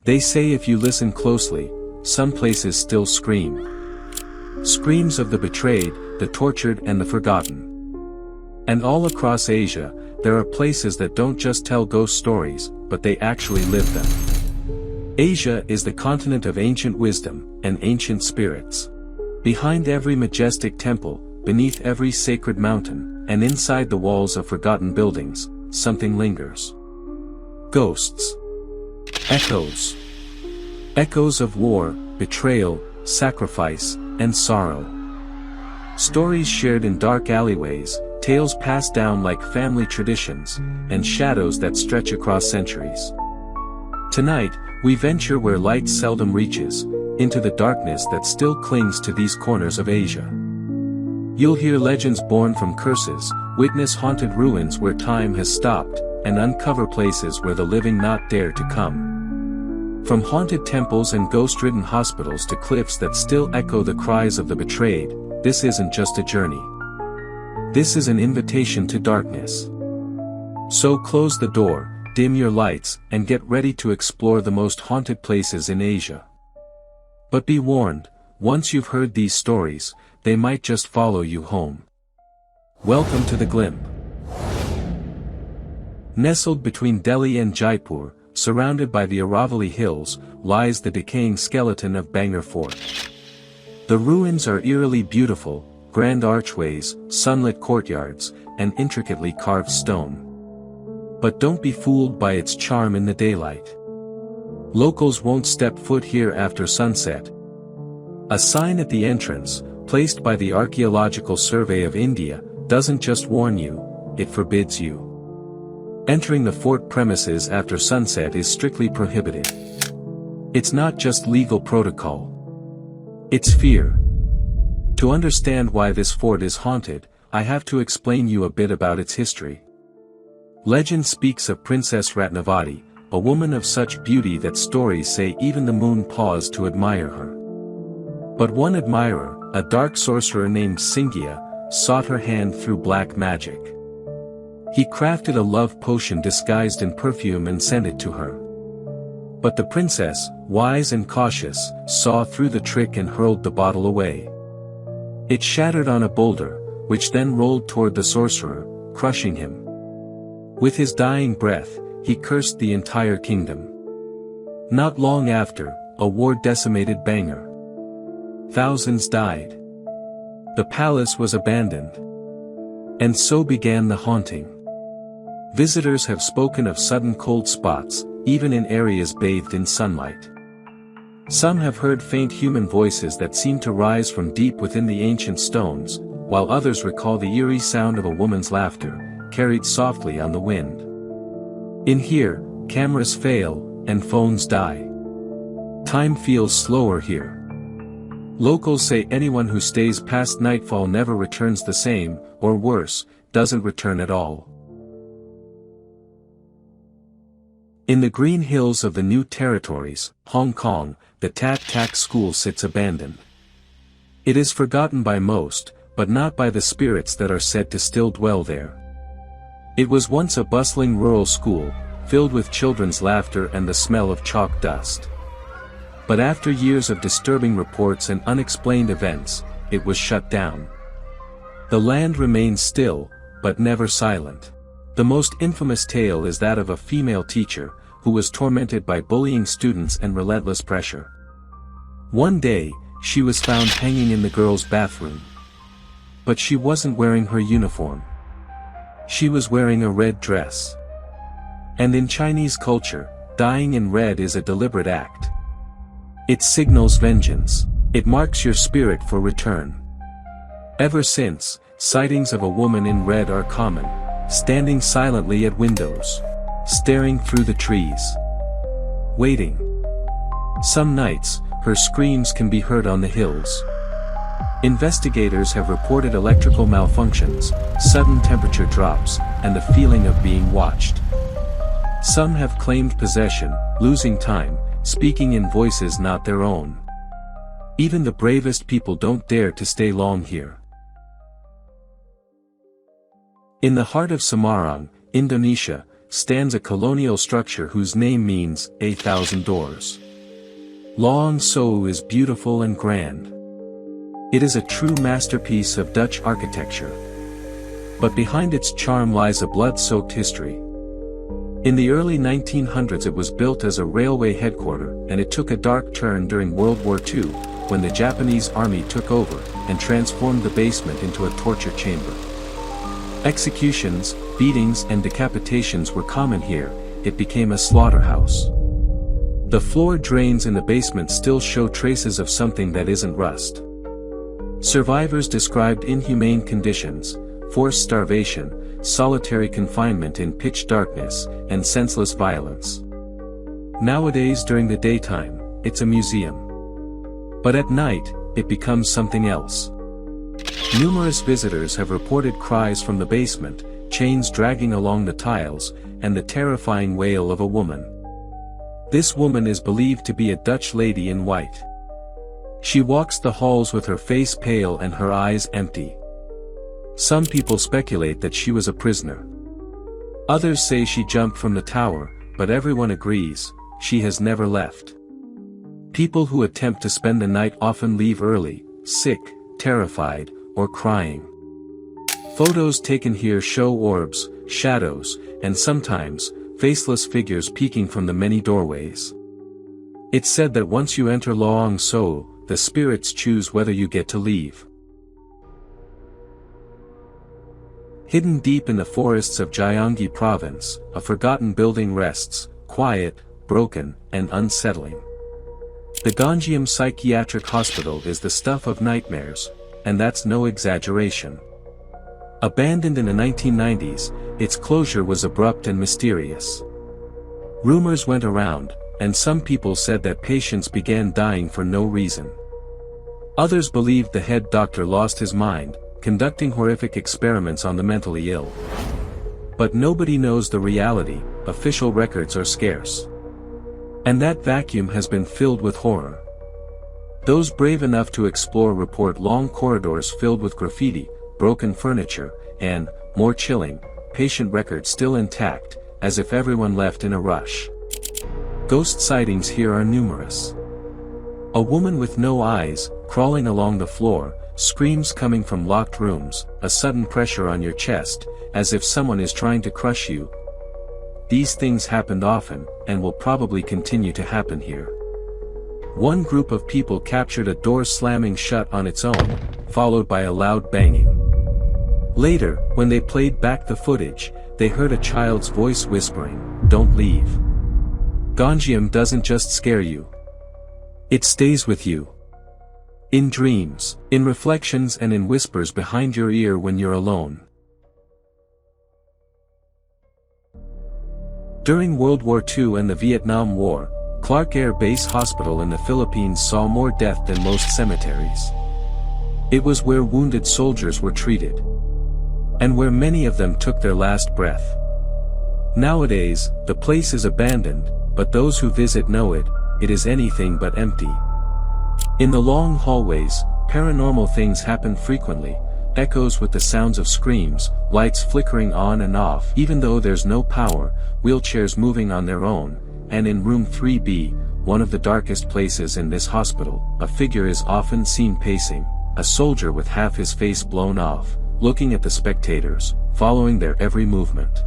They say if you listen closely, some places still scream. Screams of the betrayed, the tortured and the forgotten. And all across Asia, there are places that don't just tell ghost stories, but they actually live them. Asia is the continent of ancient wisdom and ancient spirits. Behind every majestic temple, beneath every sacred mountain, and inside the walls of forgotten buildings, something lingers. Ghosts. Echoes. Echoes of war, betrayal, sacrifice, and sorrow. Stories shared in dark alleyways, tales passed down like family traditions, and shadows that stretch across centuries. Tonight, we venture where light seldom reaches, into the darkness that still clings to these corners of Asia. You'll hear legends born from curses, witness haunted ruins where time has stopped, and uncover places where the living not dare to come. From haunted temples and ghost-ridden hospitals to cliffs that still echo the cries of the betrayed, this isn't just a journey. This is an invitation to darkness. So close the door, dim your lights, and get ready to explore the most haunted places in Asia. But be warned, once you've heard these stories, they might just follow you home. Welcome to the Glimpse. Nestled between Delhi and Jaipur, surrounded by the Aravalli Hills, lies the decaying skeleton of Bhangarh Fort. The ruins are eerily beautiful, grand archways, sunlit courtyards, and intricately carved stone. But don't be fooled by its charm in the daylight. Locals won't step foot here after sunset. A sign at the entrance, placed by the Archaeological Survey of India, doesn't just warn you, it forbids you. Entering the fort premises after sunset is strictly prohibited. It's not just legal protocol. It's fear. To understand why this fort is haunted, I have to explain you a bit about its history. Legend speaks of Princess Ratnavati, a woman of such beauty that stories say even the moon paused to admire her. But one admirer, a dark sorcerer named Singya, sought her hand through black magic. He crafted a love potion disguised in perfume and sent it to her. But the princess, wise and cautious, saw through the trick and hurled the bottle away. It shattered on a boulder, which then rolled toward the sorcerer, crushing him. With his dying breath, he cursed the entire kingdom. Not long after, a war decimated Bhangarh. Thousands died. The palace was abandoned. And so began the haunting. Visitors have spoken of sudden cold spots, even in areas bathed in sunlight. Some have heard faint human voices that seem to rise from deep within the ancient stones, while others recall the eerie sound of a woman's laughter, carried softly on the wind. In here, cameras fail, and phones die. Time feels slower here. Locals say anyone who stays past nightfall never returns the same, or worse, doesn't return at all. In the green hills of the New Territories, Hong Kong, the Tat Tak school sits abandoned. It is forgotten by most, but not by the spirits that are said to still dwell there. It was once a bustling rural school, filled with children's laughter and the smell of chalk dust. But after years of disturbing reports and unexplained events, it was shut down. The land remains still, but never silent. The most infamous tale is that of a female teacher, who was tormented by bullying students and relentless pressure. One day, she was found hanging in the girls' bathroom. But she wasn't wearing her uniform. She was wearing a red dress. And in Chinese culture, dying in red is a deliberate act. It signals vengeance. It marks your spirit for return. Ever since, sightings of a woman in red are common, standing silently at windows, staring through the trees, waiting. Some nights, her screams can be heard on the hills. Investigators have reported electrical malfunctions, sudden temperature drops, and the feeling of being watched. Some have claimed possession, losing time, speaking in voices not their own. Even the bravest people don't dare to stay long here. In the heart of Semarang, Indonesia, stands a colonial structure whose name means 8,000 doors. Lawang Sewu is beautiful and grand. It is a true masterpiece of Dutch architecture. But behind its charm lies a blood-soaked history. In the early 1900s it was built as a railway headquarters, and it took a dark turn during World War II, when the Japanese army took over, and transformed the basement into a torture chamber. Executions, beatings and decapitations were common here. It became a slaughterhouse. The floor drains in the basement still show traces of something that isn't rust. Survivors described inhumane conditions, forced starvation, solitary confinement in pitch darkness, and senseless violence. Nowadays during the daytime, it's a museum. But at night, it becomes something else. Numerous visitors have reported cries from the basement, chains dragging along the tiles, and the terrifying wail of a woman. This woman is believed to be a Dutch lady in white. She walks the halls with her face pale and her eyes empty. Some people speculate that she was a prisoner. Others say she jumped from the tower, but everyone agrees, she has never left. People who attempt to spend the night often leave early, sick, terrified, or crying. Photos taken here show orbs, shadows, and sometimes, faceless figures peeking from the many doorways. It's said that once you enter Lawang Sewu, the spirits choose whether you get to leave. Hidden deep in the forests of Gyeonggi province, a forgotten building rests, quiet, broken, and unsettling. The Gonjiam Psychiatric Hospital is the stuff of nightmares, and that's no exaggeration. Abandoned in the 1990s, its closure was abrupt and mysterious. Rumors went around, and some people said that patients began dying for no reason. Others believed the head doctor lost his mind, conducting horrific experiments on the mentally ill. But nobody knows the reality, official records are scarce. And that vacuum has been filled with horror. Those brave enough to explore report long corridors filled with graffiti, broken furniture, and, more chilling, patient records still intact, as if everyone left in a rush. Ghost sightings here are numerous. A woman with no eyes, crawling along the floor, screams coming from locked rooms, a sudden pressure on your chest, as if someone is trying to crush you. These things happened often, and will probably continue to happen here. One group of people captured a door slamming shut on its own, followed by a loud banging. Later, when they played back the footage, they heard a child's voice whispering, "Don't leave." Gonjiam doesn't just scare you. It stays with you. In dreams, in reflections and in whispers behind your ear when you're alone. During World War II and the Vietnam War, Clark Air Base Hospital in the Philippines saw more death than most cemeteries. It was where wounded soldiers were treated. And where many of them took their last breath. Nowadays, the place is abandoned, but those who visit know it is anything but empty. In the long hallways, paranormal things happen frequently, echoes with the sounds of screams, lights flickering on and off even though there's no power, wheelchairs moving on their own, and in room 3B, one of the darkest places in this hospital, a figure is often seen pacing, a soldier with half his face blown off, looking at the spectators, following their every movement.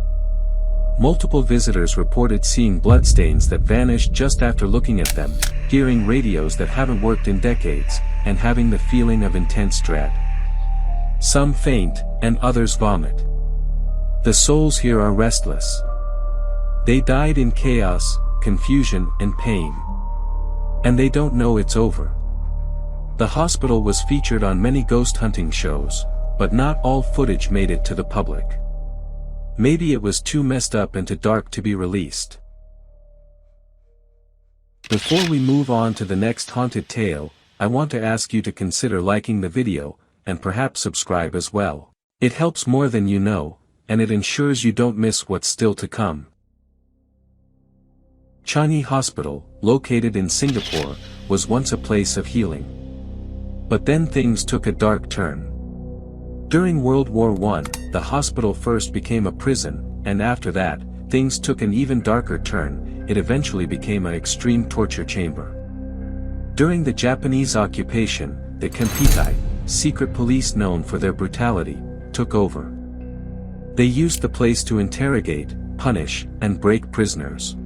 Multiple visitors reported seeing bloodstains that vanished just after looking at them, hearing radios that haven't worked in decades, and having the feeling of intense dread. Some faint, and others vomit. The souls here are restless. They died in chaos, confusion and pain. And they don't know it's over. The hospital was featured on many ghost hunting shows, but not all footage made it to the public. Maybe it was too messed up and too dark to be released. Before we move on to the next haunted tale, I want to ask you to consider liking the video, and perhaps subscribe as well. It helps more than you know, and it ensures you don't miss what's still to come. Changi Hospital, located in Singapore, was once a place of healing. But then things took a dark turn. During World War I, the hospital first became a prison, and after that, things took an even darker turn. It eventually became an extreme torture chamber. During the Japanese occupation, the Kempeitai, secret police known for their brutality, took over. They used the place to interrogate, punish, and break prisoners.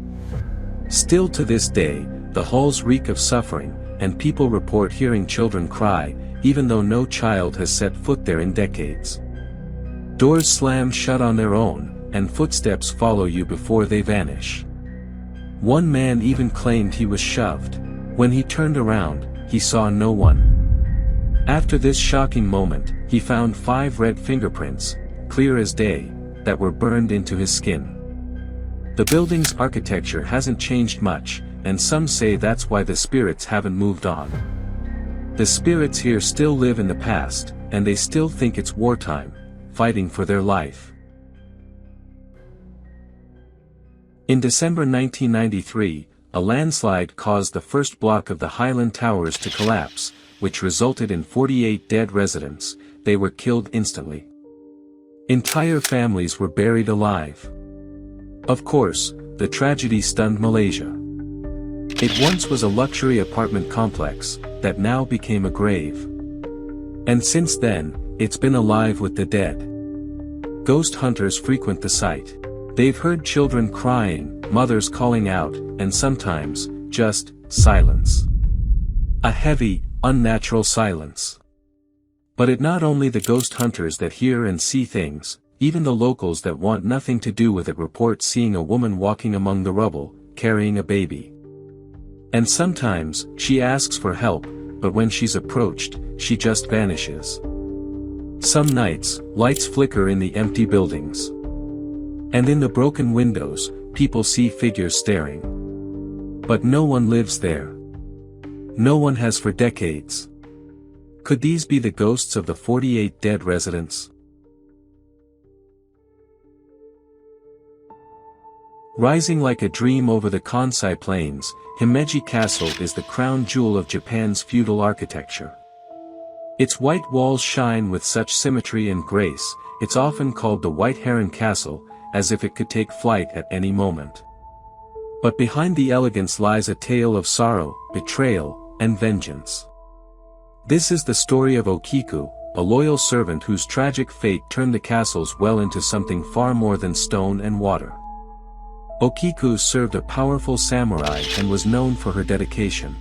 Still to this day, the halls reek of suffering, and people report hearing children cry, even though no child has set foot there in decades. Doors slam shut on their own, and footsteps follow you before they vanish. One man even claimed he was shoved. When he turned around, he saw no one. After this shocking moment, he found 5 red fingerprints, clear as day, that were burned into his skin. The building's architecture hasn't changed much, and some say that's why the spirits haven't moved on. The spirits here still live in the past, and they still think it's wartime, fighting for their life. In December 1993, a landslide caused the first block of the Highland towers to collapse, which resulted in 48 dead residents. They were killed instantly. Entire families were buried alive. Of course, the tragedy stunned Malaysia. It once was a luxury apartment complex, that now became a grave. And since then, it's been alive with the dead. Ghost hunters frequent the site. They've heard children crying, mothers calling out, and sometimes, just, silence. A heavy, unnatural silence. But it not only the ghost hunters that hear and see things, even the locals that want nothing to do with it report seeing a woman walking among the rubble, carrying a baby. And sometimes, she asks for help, but when she's approached, she just vanishes. Some nights, lights flicker in the empty buildings. And in the broken windows, people see figures staring. But no one lives there. No one has for decades. Could these be the ghosts of the 48 dead residents? Rising like a dream over the Kansai Plains, Himeji Castle is the crown jewel of Japan's feudal architecture. Its white walls shine with such symmetry and grace, it's often called the White Heron Castle, as if it could take flight at any moment. But behind the elegance lies a tale of sorrow, betrayal, and vengeance. This is the story of Okiku, a loyal servant whose tragic fate turned the castle's well into something far more than stone and water. Okiku served a powerful samurai and was known for her dedication.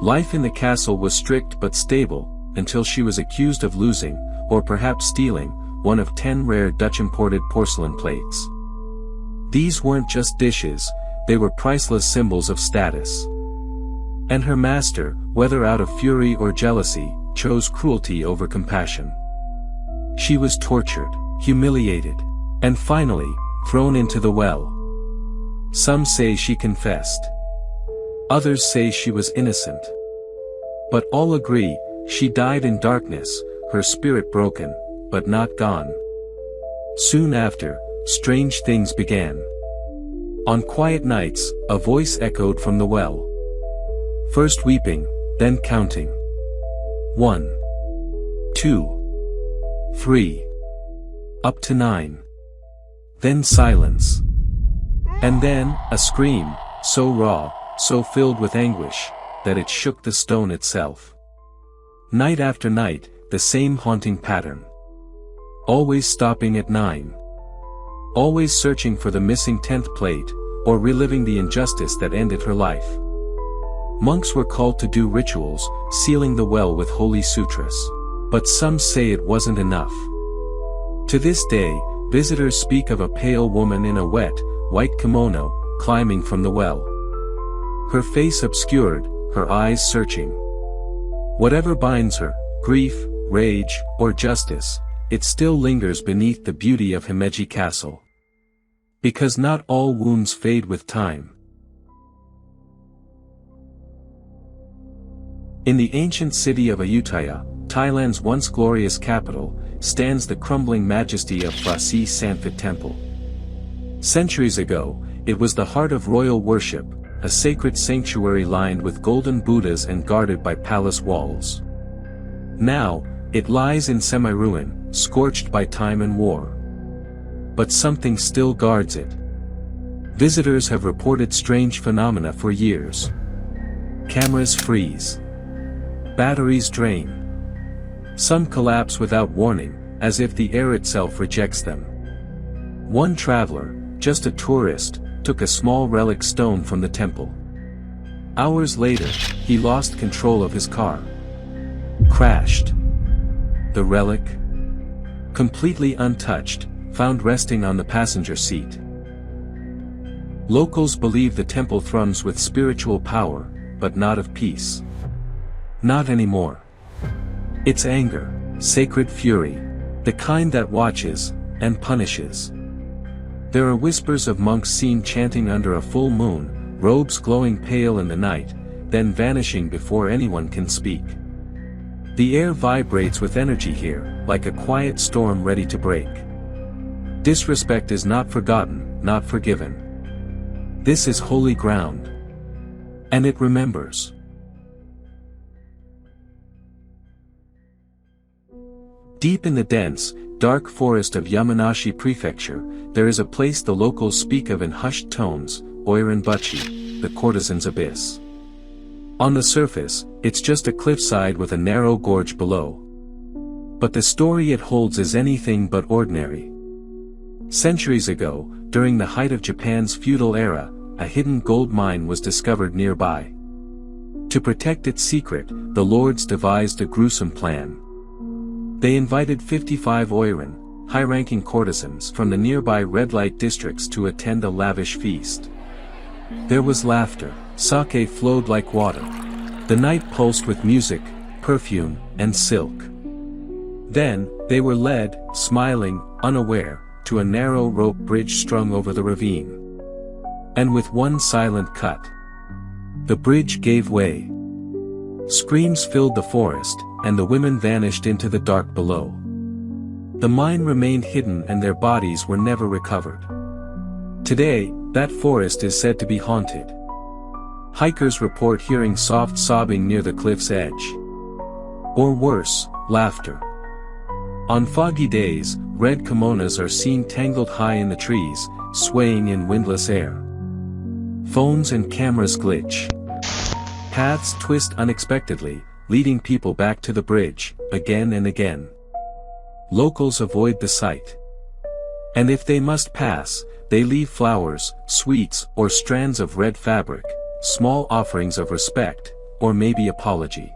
Life in the castle was strict but stable, until she was accused of losing, or perhaps stealing, one of 10 rare Dutch-imported porcelain plates. These weren't just dishes, they were priceless symbols of status. And her master, whether out of fury or jealousy, chose cruelty over compassion. She was tortured, humiliated, and finally, thrown into the well. Some say she confessed. Others say she was innocent. But all agree, she died in darkness, her spirit broken, but not gone. Soon after, strange things began. On quiet nights, a voice echoed from the well. First weeping, then counting. 1, 2, 3. Up to 9. Then silence. And then, a scream, so raw, so filled with anguish, that it shook the stone itself. Night after night, the same haunting pattern. Always stopping at 9. Always searching for the missing 10th plate, or reliving the injustice that ended her life. Monks were called to do rituals, sealing the well with holy sutras. But some say it wasn't enough. To this day, visitors speak of a pale woman in a wet, white kimono, climbing from the well. Her face obscured, her eyes searching. Whatever binds her, grief, rage, or justice, it still lingers beneath the beauty of Himeji Castle. Because not all wounds fade with time. In the ancient city of Ayutthaya, Thailand's once glorious capital, stands the crumbling majesty of Phra Sanphet Temple. Centuries ago, it was the heart of royal worship, a sacred sanctuary lined with golden Buddhas and guarded by palace walls. Now, it lies in semi-ruin, scorched by time and war. But something still guards it. Visitors have reported strange phenomena for years. Cameras freeze. Batteries drain. Some collapse without warning, as if the air itself rejects them. One traveler, just a tourist, took a small relic stone from the temple. Hours later, he lost control of his car. Crashed. The relic, completely untouched, found resting on the passenger seat. Locals believe the temple thrums with spiritual power, but not of peace. Not anymore. It's anger, sacred fury, the kind that watches and punishes. There are whispers of monks seen chanting under a full moon, robes glowing pale in the night, then vanishing before anyone can speak. The air vibrates with energy here, like a quiet storm ready to break. Disrespect is not forgotten, not forgiven. This is holy ground. And it remembers. Deep in the dense, dark forest of Yamanashi Prefecture, there is a place the locals speak of in hushed tones, Oiran Buchi, the courtesan's abyss. On the surface, it's just a cliffside with a narrow gorge below. But the story it holds is anything but ordinary. Centuries ago, during the height of Japan's feudal era, a hidden gold mine was discovered nearby. To protect its secret, the lords devised a gruesome plan. They invited 55 Oiran, high-ranking courtesans from the nearby red light districts to attend a lavish feast. There was laughter, sake flowed like water. The night pulsed with music, perfume, and silk. Then, they were led, smiling, unaware, to a narrow rope bridge strung over the ravine. And with one silent cut, the bridge gave way. Screams filled the forest, and the women vanished into the dark below. The mine remained hidden and their bodies were never recovered. Today, that forest is said to be haunted. Hikers report hearing soft sobbing near the cliff's edge. Or worse, laughter. On foggy days, red kimonos are seen tangled high in the trees, swaying in windless air. Phones and cameras glitch. Paths twist unexpectedly, leading people back to the bridge, again and again. Locals avoid the sight. And if they must pass, they leave flowers, sweets, or strands of red fabric, small offerings of respect, or maybe apology.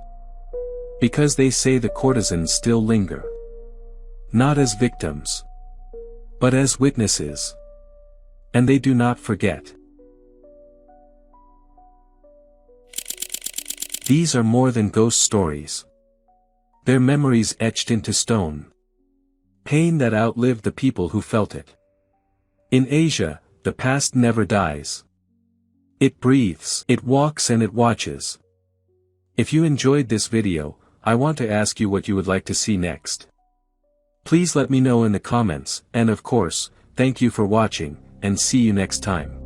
Because they say the courtesans still linger. Not as victims, but as witnesses. And they do not forget. These are more than ghost stories. They're memories etched into stone. Pain that outlived the people who felt it. In Asia, the past never dies. It breathes, it walks and it watches. If you enjoyed this video, I want to ask you what you would like to see next. Please let me know in the comments, and of course, thank you for watching, and see you next time.